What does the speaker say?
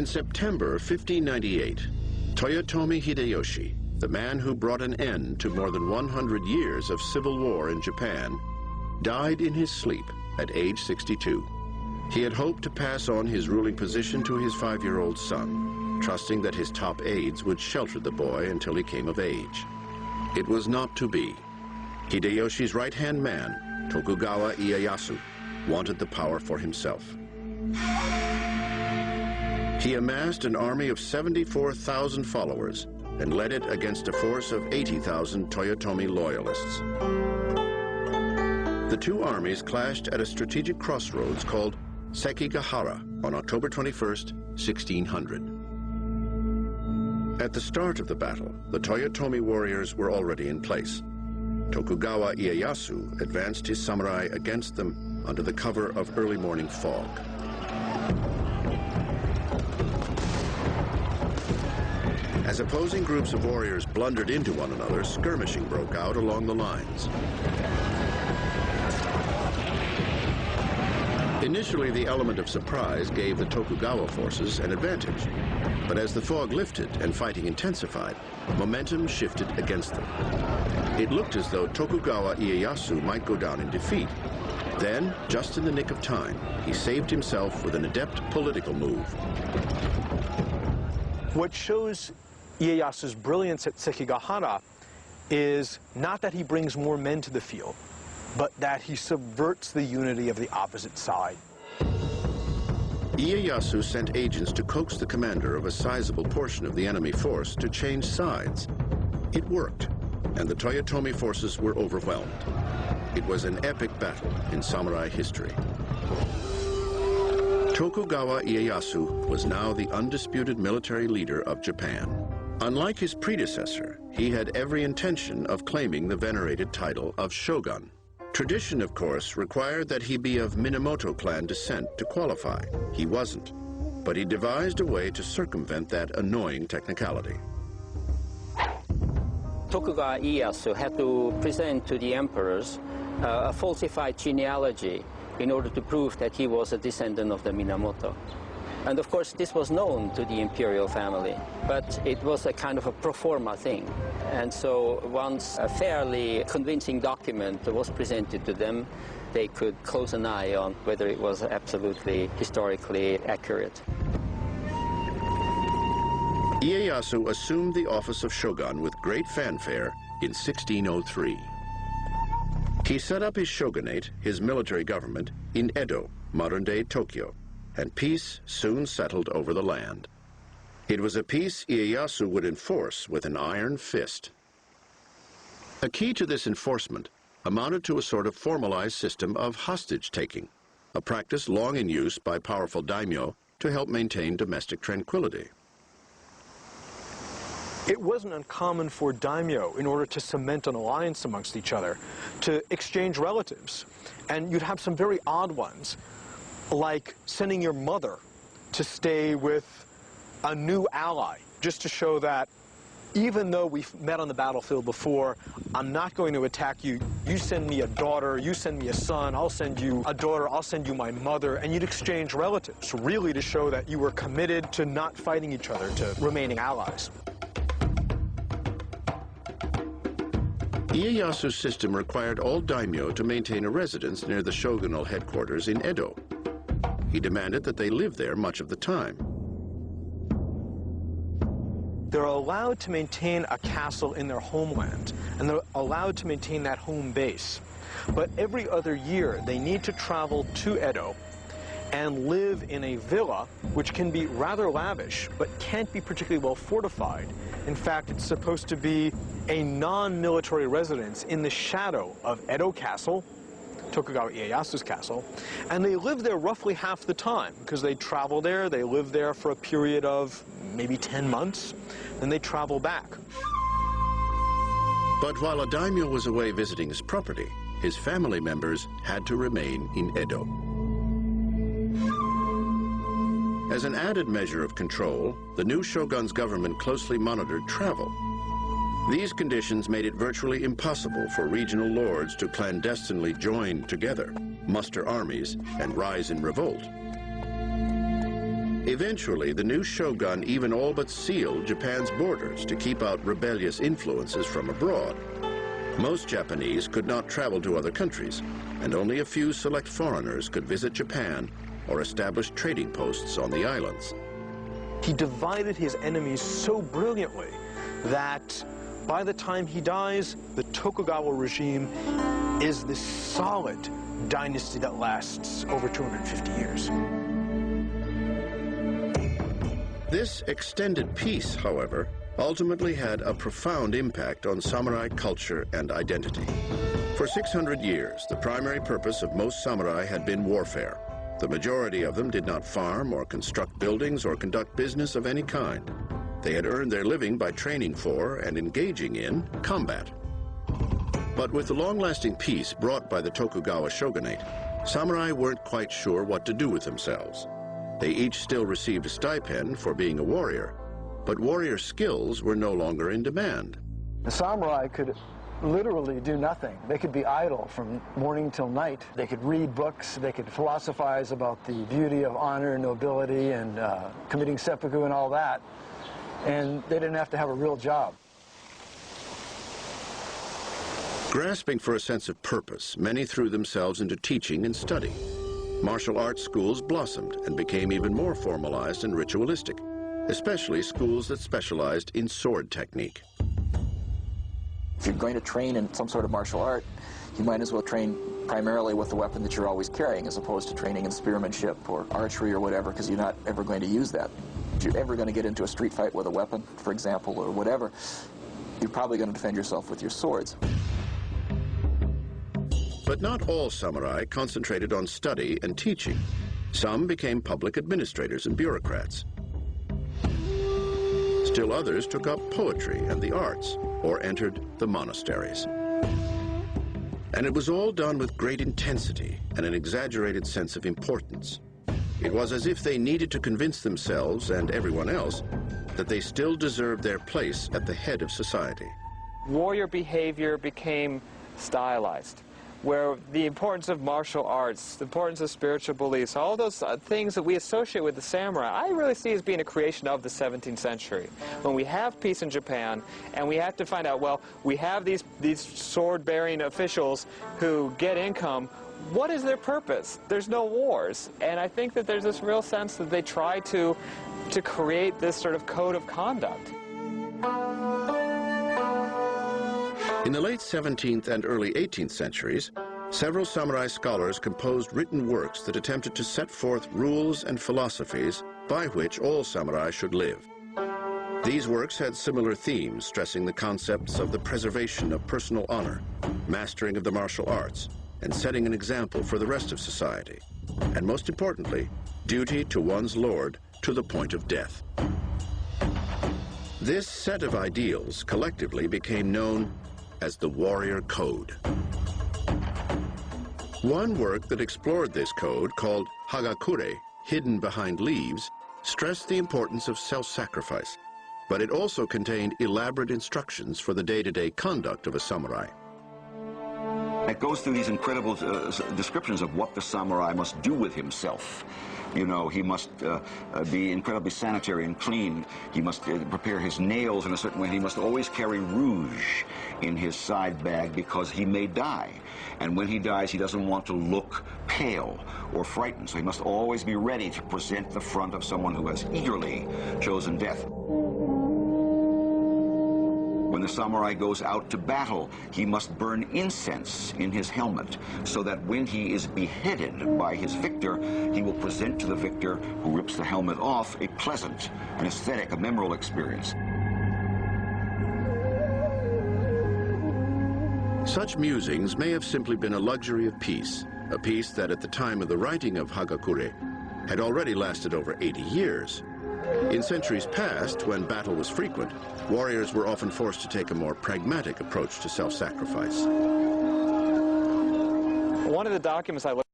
In September 1598, Toyotomi Hideyoshi, the man who brought an end to more than 100 years of civil war in Japan, died in his sleep at age 62. He had hoped to pass on his ruling position to his 5-year-old son, trusting that his top aides would shelter the boy until he came of age. It was not to be. Hideyoshi's right-hand man, Tokugawa Ieyasu, wanted the power for himself. He amassed an army of 74,000 followers and led it against a force of 80,000 Toyotomi loyalists. The two armies clashed at a strategic crossroads called Sekigahara on October 21st, 1600. At the start of the battle, the Toyotomi warriors were already in place. Tokugawa Ieyasu advanced his samurai against them under the cover of early morning fog. As opposing groups of warriors blundered into one another, skirmishing broke out along the lines. Initially, the element of surprise gave the Tokugawa forces an advantage. But as the fog lifted and fighting intensified, momentum shifted against them. It looked as though Tokugawa Ieyasu might go down in defeat. Then, just in the nick of time, he saved himself with an adept political move. What shows Ieyasu's brilliance at Sekigahara is not that he brings more men to the field, but that he subverts the unity of the opposite side. Ieyasu sent agents to coax the commander of a sizable portion of the enemy force to change sides. It worked, and the Toyotomi forces were overwhelmed. It was an epic battle in samurai history. Tokugawa Ieyasu was now the undisputed military leader of Japan. Unlike his predecessor, he had every intention of claiming the venerated title of shogun. Tradition, of course, required that he be of Minamoto clan descent to qualify. He wasn't, but he devised a way to circumvent that annoying technicality. Tokugawa Ieyasu had to present to the emperors a falsified genealogy in order to prove that he was a descendant of the Minamoto. And of course, this was known to the imperial family, but it was a kind of a pro forma thing. And so once a fairly convincing document was presented to them, they could close an eye on whether it was absolutely historically accurate. Ieyasu assumed the office of shogun with great fanfare in 1603. He set up his shogunate, his military government, in Edo, modern-day Tokyo, and peace soon settled over the land. It was a peace Ieyasu would enforce with an iron fist. A key to this enforcement amounted to a sort of formalized system of hostage-taking, a practice long in use by powerful daimyo to help maintain domestic tranquility. It wasn't uncommon for daimyo, in order to cement an alliance amongst each other, to exchange relatives. And you'd have some very odd ones, like sending your mother to stay with a new ally, just to show that even though we've met on the battlefield before, I'm not going to attack you. You send me a daughter, you send me a son, I'll send you a daughter, I'll send you my mother, and you'd exchange relatives, really to show that you were committed to not fighting each other, to remaining allies. Ieyasu's system required all daimyo to maintain a residence near the shogunal headquarters in Edo. He demanded that they live there much of the time. They're allowed to maintain a castle in their homeland, and they're allowed to maintain that home base. But every other year, they need to travel to Edo and live in a villa, which can be rather lavish, but can't be particularly well fortified. In fact, it's supposed to be a non-military residence in the shadow of Edo Castle, Tokugawa Ieyasu's castle, and they live there roughly half the time, because they travel there, they live there for a period of maybe 10 months, then they travel back. But while a daimyo was away visiting his property, his family members had to remain in Edo. As an added measure of control, the new shogun's government closely monitored travel. These conditions made it virtually impossible for regional lords to clandestinely join together, muster armies, and rise in revolt. Eventually, the new shogun even all but sealed Japan's borders to keep out rebellious influences from abroad. Most Japanese could not travel to other countries, and only a few select foreigners could visit Japan or establish trading posts on the islands. He divided his enemies so brilliantly that by the time he dies, the Tokugawa regime is this solid dynasty that lasts over 250 years. This extended peace, however, ultimately had a profound impact on samurai culture and identity. For 600 years, the primary purpose of most samurai had been warfare. The majority of them did not farm or construct buildings or conduct business of any kind. They had earned their living by training for and engaging in combat. But with the long-lasting peace brought by the Tokugawa shogunate, samurai weren't quite sure what to do with themselves. They each still received a stipend for being a warrior, but warrior skills were no longer in demand. The samurai could literally do nothing. They could be idle from morning till night. They could read books, they could philosophize about the beauty of honor and nobility and committing seppuku and all that, and they didn't have to have a real job. Grasping for a sense of purpose, many threw themselves into teaching and study. Martial arts schools blossomed and became even more formalized and ritualistic, especially schools that specialized in sword technique. If you're going to train in some sort of martial art, you might as well train primarily with the weapon that you're always carrying, as opposed to training in spearmanship or archery or whatever, because you're not ever going to use that. If you're ever going to get into a street fight with a weapon, for example, or whatever, you're probably going to defend yourself with your swords. But not all samurai concentrated on study and teaching. Some became public administrators and bureaucrats. Still others took up poetry and the arts, or entered the monasteries. And it was all done with great intensity and an exaggerated sense of importance. It was as if they needed to convince themselves and everyone else that they still deserved their place at the head of society. Warrior behavior became stylized, where the importance of martial arts, the importance of spiritual beliefs, all those things that we associate with the samurai, I really see as being a creation of the 17th century. When we have peace in Japan, and we have to find out, well, we have these sword-bearing officials who get income, what is their purpose? There's no wars. And I think that there's this real sense that they try to create this sort of code of conduct. In the late 17th and early 18th centuries, several samurai scholars composed written works that attempted to set forth rules and philosophies by which all samurai should live. These works had similar themes, stressing the concepts of the preservation of personal honor, mastering of the martial arts, and setting an example for the rest of society, and most importantly, duty to one's lord to the point of death. This set of ideals collectively became known as the Warrior Code. One work that explored this code, called Hagakure, Hidden Behind Leaves, stressed the importance of self-sacrifice, but it also contained elaborate instructions for the day-to-day conduct of a samurai. It goes through these incredible descriptions of what the samurai must do with himself. You know, he must be incredibly sanitary and clean. He must prepare his nails in a certain way. He must always carry rouge in his side bag because he may die. And when he dies, he doesn't want to look pale or frightened. So he must always be ready to present the front of someone who has eagerly chosen death. When the samurai goes out to battle, he must burn incense in his helmet so that when he is beheaded by his victor, he will present to the victor who rips the helmet off a pleasant, an aesthetic, a memorable experience. Such musings may have simply been a luxury of peace, a peace that at the time of the writing of Hagakure had already lasted over 80 years. In centuries past, when battle was frequent, warriors were often forced to take a more pragmatic approach to self-sacrifice. One of the documents I looked